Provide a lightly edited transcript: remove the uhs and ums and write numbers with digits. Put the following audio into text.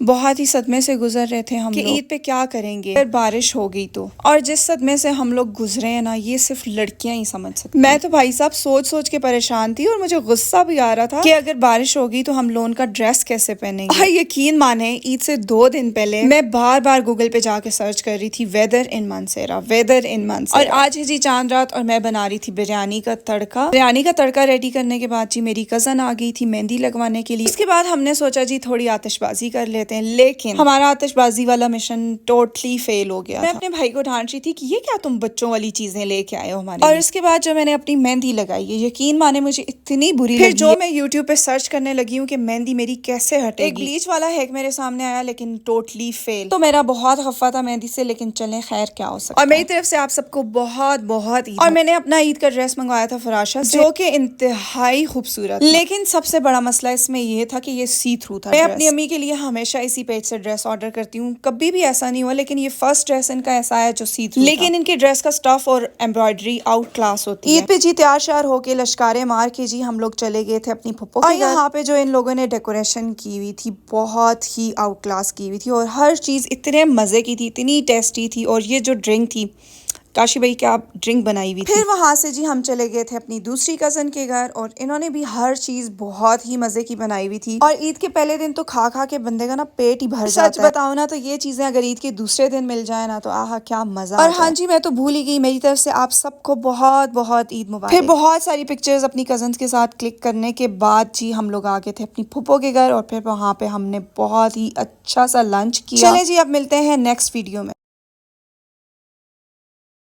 बहुत ही सदमे से गुजर रहे थे हम लोग ईद पे क्या करेंगे अगर बारिश हो गई तो। और जिस सदमे से हम लोग गुजरे हैं ना, ये सिर्फ लड़कियां ही समझ सकती। मैं तो भाई साहब सोच सोच के परेशान थी और मुझे गुस्सा भी आ रहा था कि अगर बारिश होगी तो हम लोन का ड्रेस कैसे पहनेंगे। और यकीन माने ईद से 2 दिन पहले मैं बार बार गूगल पे जाके सर्च कर रही थी वेदर इन मानसेरा, वेदर इन मानसेरा। और आज है जी चांद रात और मैं बना रही थी बिरयानी का तड़का। बिरयानी का तड़का रेडी करने के बाद जी मेरी कजन आ गई थी मेहंदी लगवाने के लिए। उसके बाद हमने सोचा जी थोड़ी आतिशबाजी कर लेते हैं, लेकिन हमारा आतिशबाजी वाला मिशन टोटली फेल हो गया। मैं अपने भाई को डांट रही थी कि ये क्या तुम बच्चों वाली चीजें लेके आए हो हमारे। और उसके बाद जो मैंने अपनी मेहंदी लगाई है, यकीन माने मुझे इतनी बुरी लगी। फिर जो मैं यूट्यूब पे सर्च करने लगी हूँ कि मेहंदी मेरी कैसे हटेगी। एक ब्लीच वाला हैक मेरे सामने आया लेकिन टोटली फेल। तो मेरा बहुत खफा था मेहंदी से, लेकिन चले खैर क्या हो सकता है। और मेरी तरफ से आप सबको बहुत बहुत ईद। और मैंने अपना ईद का ड्रेस मंगवाया था फराशा से, जो कि इंतहाई खूबसूरत। लेकिन सबसे बड़ा मसला इसमें ये था कि ये सी थ्रू था। मैं अपनी अम्मी के लिए हमेशा इसी पेज से ड्रेस ऑर्डर करती हूँ, कभी भी ऐसा नहीं हुआ, लेकिन ये फर्स्ट ड्रेस इनका ऐसा है जो सी थ्रू। लेकिन इनके ड्रेस का स्टफ और एम्ब्रॉयडरी आउट क्लास होती है। ईद पे जी तैयार श्यार होके लश्कारे मार के जी हम लोग चले गए थे अपनी फुप्पो के घर। यहाँ पे जो इन लोगों ने डेकोरेशन की हुई थी बहुत ही आउट क्लास की हुई थी और हर चीज इतने मजे की थी, इतनी टेस्टी थी। और ये जो ड्रिंक थी, काशी भाई क्या ड्रिंक बनाई हुई थी। फिर वहां से जी हम चले गए थे अपनी दूसरी कजन के घर और इन्होंने भी हर चीज बहुत ही मजे की बनाई हुई थी। और ईद के पहले दिन तो खा खा के बंदे का ना पेट ही भर जाता है। सच बताओ ना तो ये चीजें अगर ईद के दूसरे दिन मिल जाए ना तो आहा क्या मजा। और हाँ जी मैं तो भूल ही गई, मेरी तरफ से आप सबको बहुत बहुत ईद मुबारक। फिर बहुत सारी पिक्चर्स अपनी कजन के साथ क्लिक करने के बाद जी हम लोग आ गए थे अपनी फुप्पो के घर और फिर वहां पे हमने बहुत ही अच्छा सा लंच किया। चले जी अब मिलते हैं नेक्स्ट वीडियो में।